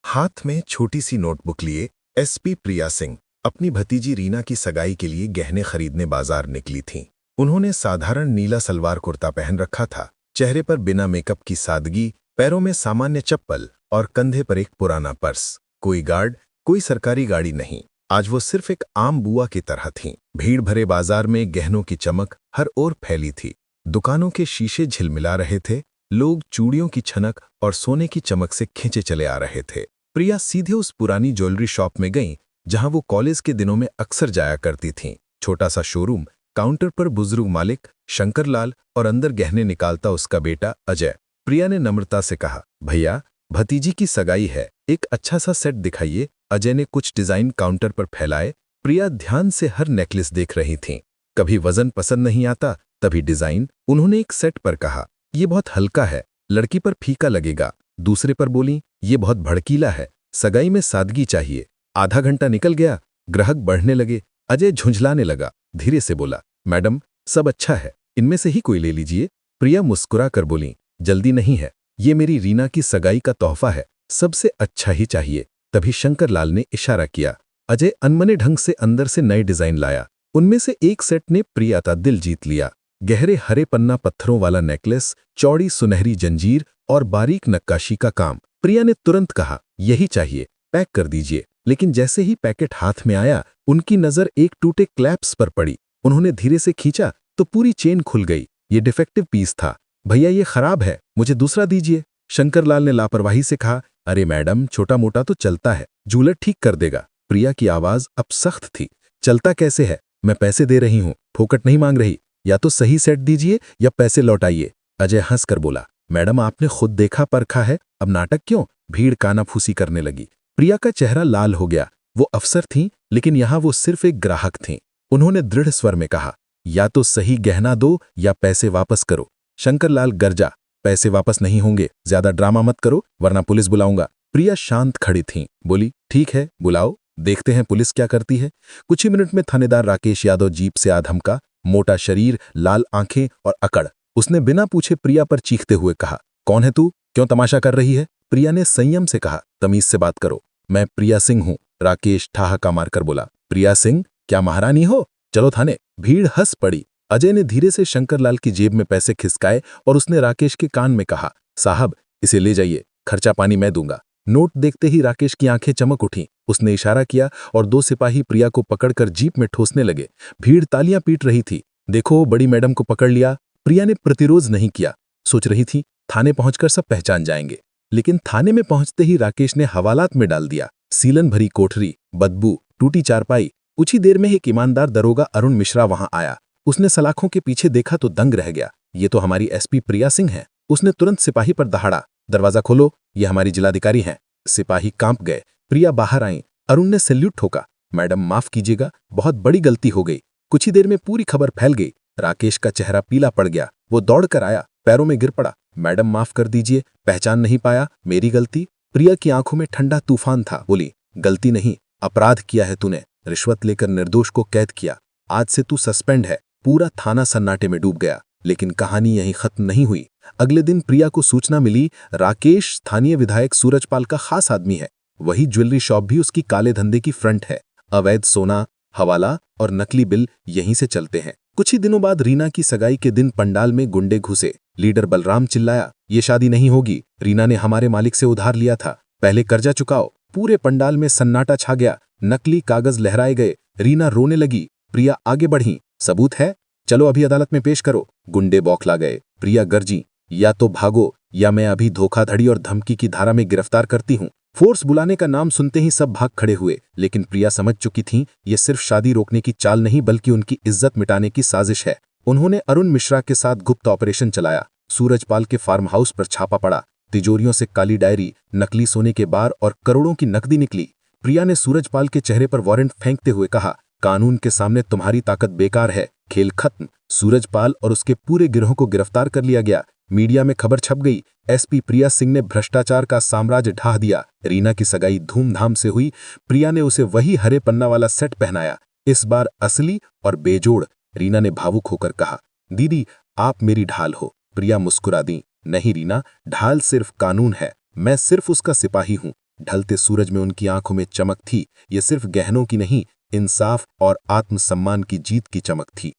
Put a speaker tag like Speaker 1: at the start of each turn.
Speaker 1: हाथ में छोटी सी नोटबुक लिए एसपी प्रिया सिंह अपनी भतीजी रीना की सगाई के लिए गहने खरीदने बाजार निकली थीं। उन्होंने साधारण नीला सलवार कुर्ता पहन रखा था, चेहरे पर बिना मेकअप की सादगी, पैरों में सामान्य चप्पल और कंधे पर एक पुराना पर्स। कोई गार्ड, कोई सरकारी गाड़ी नहीं। आज वो सिर्फ एक आम बुआ की तरह थीं। भीड़ भरे बाजार में गहनों की चमक हर ओर फैली थी। दुकानों के शीशे झिलमिला रहे थे, लोग चूड़ियों की छनक और सोने की चमक से खींचे चले आ रहे थे। प्रिया सीधे उस पुरानी ज्वेलरी शॉप में गईं जहां वो कॉलेज के दिनों में अक्सर जाया करती थीं। छोटा सा शोरूम, काउंटर पर बुजुर्ग मालिक शंकरलाल और अंदर गहने निकालता उसका बेटा अजय। प्रिया ने नम्रता से कहा, भैया भतीजी की सगाई है, एक अच्छा सा सेट दिखाइए। अजय ने कुछ डिजाइन काउंटर पर फैलाए। प्रिया ध्यान से हर नेकलेस देख रही थीं। कभी वजन पसंद नहीं आता, तभी डिजाइन। उन्होंने एक सेट पर कहा, ये बहुत हल्का है, लड़की पर फीका लगेगा। दूसरे पर बोली, ये बहुत भड़कीला है, सगाई में सादगी चाहिए। आधा घंटा निकल गया, ग्राहक बढ़ने लगे। अजय झुंझलाने लगा, धीरे से बोला, मैडम सब अच्छा है, इनमें से ही कोई ले लीजिए। प्रिया मुस्कुरा कर बोली, जल्दी नहीं है, ये मेरी रीना की सगाई का तोहफा है, सबसे अच्छा ही चाहिए। तभी शंकरलाल ने इशारा किया। अजय अनमने ढंग से अंदर से नए डिजाइन लाया। उनमें से एक सेट ने प्रिया का दिल जीत लिया। गहरे हरे पन्ना पत्थरों वाला नेकलेस, चौड़ी सुनहरी जंजीर और बारीक नक्काशी का काम। प्रिया ने तुरंत कहा, यही चाहिए, पैक कर दीजिए। लेकिन जैसे ही पैकेट हाथ में आया, उनकी नजर एक टूटे क्लैप्स पर पड़ी। उन्होंने धीरे से खींचा तो पूरी चेन खुल गई। ये डिफेक्टिव पीस था। भैया ये खराब है, मुझे दूसरा दीजिए। शंकरलाल ने लापरवाही से कहा, अरे मैडम छोटा मोटा तो चलता है, जूलर ठीक कर देगा। प्रिया की आवाज अब सख्त थी, चलता कैसे है, मैं पैसे दे रही हूँ, फोकट नहीं मांग रही। या तो सही सेट दीजिए या पैसे लौटाइए। अजय हंसकर बोला, मैडम आपने खुद देखा परखा है, अब नाटक क्यों। भीड़ कानाफूसी करने लगी। प्रिया का चेहरा लाल हो गया। वो अफसर थीं, लेकिन यहां वो सिर्फ एक ग्राहक थीं। उन्होंने दृढ़ स्वर में कहा, या तो सही गहना दो या पैसे वापस करो। शंकरलाल गरजा, पैसे वापस नहीं होंगे, ज्यादा ड्रामा मत करो वरना पुलिस बुलाऊंगा। प्रिया शांत खड़ी थीं, बोली, ठीक है बुलाओ, देखते हैं पुलिस क्या करती है। कुछ ही मिनट में थानेदार राकेश यादव जीप से आ धमका। मोटा शरीर, लाल आंखें और अकड़। उसने बिना पूछे प्रिया पर चीखते हुए कहा, कौन है तू, क्यों तमाशा कर रही है। प्रिया ने संयम से कहा, तमीज से बात करो, मैं प्रिया सिंह हूं। राकेश ठहाका मारकर बोला, प्रिया सिंह, क्या महारानी हो, चलो थाने। भीड़ हंस पड़ी। अजय ने धीरे से शंकरलाल की जेब में पैसे खिसकाए और उसने राकेश के कान में कहा, साहब इसे ले जाइए, खर्चा पानी मैं दूंगा। नोट देखते ही राकेश की आंखें चमक उठीं। उसने इशारा किया और दो सिपाही प्रिया को पकड़कर जीप में ठोसने लगे। भीड़ तालियां पीट रही थी, देखो बड़ी मैडम को पकड़ लिया। प्रिया ने प्रतिरोध नहीं किया, सोच रही थी थाने पहुंचकर सब पहचान जाएंगे। लेकिन थाने में पहुंचते ही राकेश ने हवालात में डाल दिया। सीलन भरी कोठरी, बदबू, टूटी चारपाई। कुछ ही देर में एक ईमानदार दरोगा अरुण मिश्रा वहां आया। उसने सलाखों के पीछे देखा तो दंग रह गया, ये तो हमारी एसपी प्रिया सिंह है। उसने तुरंत सिपाही पर दहाड़ा, दरवाजा खोलो, ये हमारी जिलाधिकारी हैं। सिपाही कांप गए। प्रिया बाहर आई। अरुण ने सैल्यूट ठोका, मैडम माफ कीजिएगा, बहुत बड़ी गलती हो गई। कुछ ही देर में पूरी खबर फैल गई। राकेश का चेहरा पीला पड़ गया। वो दौड़कर आया, पैरों में गिर पड़ा, मैडम माफ कर दीजिए, पहचान नहीं पाया, मेरी गलती। प्रिया की आंखों में ठंडा तूफान था। बोली, गलती नहीं, अपराध किया है तूने, रिश्वत लेकर निर्दोष को कैद किया। आज से तू सस्पेंड है। पूरा थाना सन्नाटे में डूब गया। लेकिन कहानी यहीं खत्म नहीं हुई। अगले दिन प्रिया को सूचना मिली, राकेश स्थानीय विधायक सूरजपाल का खास आदमी है। वही ज्वेलरी शॉप भी उसकी काले धंधे की फ्रंट है। अवैध सोना, हवाला और नकली बिल यहीं से चलते हैं। कुछ ही दिनों बाद रीना की सगाई के दिन पंडाल में गुंडे घुसे। लीडर बलराम चिल्लाया, ये शादी नहीं होगी, रीना ने हमारे मालिक से उधार लिया था, पहले कर्जा चुकाओ। पूरे पंडाल में सन्नाटा छा गया। नकली कागज लहराए गए। रीना रोने लगी। प्रिया आगे बढ़ी, सबूत है, चलो अभी अदालत में पेश करो। गुंडे बौखला गए। प्रिया गर्जी, या तो भागो या मैं अभी धोखाधड़ी और धमकी की धारा में गिरफ्तार करती हूँ। फोर्स बुलाने का नाम सुनते ही सब भाग खड़े हुए। लेकिन प्रिया समझ चुकी थीं, ये सिर्फ शादी रोकने की चाल नहीं बल्कि उनकी इज्जत मिटाने की साजिश है। उन्होंने अरुण मिश्रा के साथ गुप्त ऑपरेशन चलाया। सूरजपाल के फार्म हाउस पर छापा पड़ा। तिजोरियों से काली डायरी, नकली सोने के बार और करोड़ों की नकदी निकली। प्रिया ने सूरजपाल के चेहरे पर वारंट फेंकते हुए कहा, कानून के सामने तुम्हारी ताकत बेकार है, खेल खत्म। सूरजपाल और उसके पूरे गिरोह को गिरफ्तार कर लिया गया। मीडिया में खबर छप गई, एसपी प्रिया सिंह ने भ्रष्टाचार का साम्राज्य ढा दिया। रीना की सगाई धूमधाम से हुई। प्रिया ने उसे वही हरे पन्ना वाला सेट पहनाया, इस बार असली और बेजोड़। रीना ने भावुक होकर कहा, दीदी आप मेरी ढाल हो। प्रिया मुस्कुरा दी, नहीं रीना, ढाल सिर्फ कानून है, मैं सिर्फ उसका सिपाही हूँ।
Speaker 2: ढलते सूरज में उनकी आंखों में चमक थी। ये सिर्फ गहनों की नहीं, इंसाफ और आत्मसम्मान की जीत की चमक थी।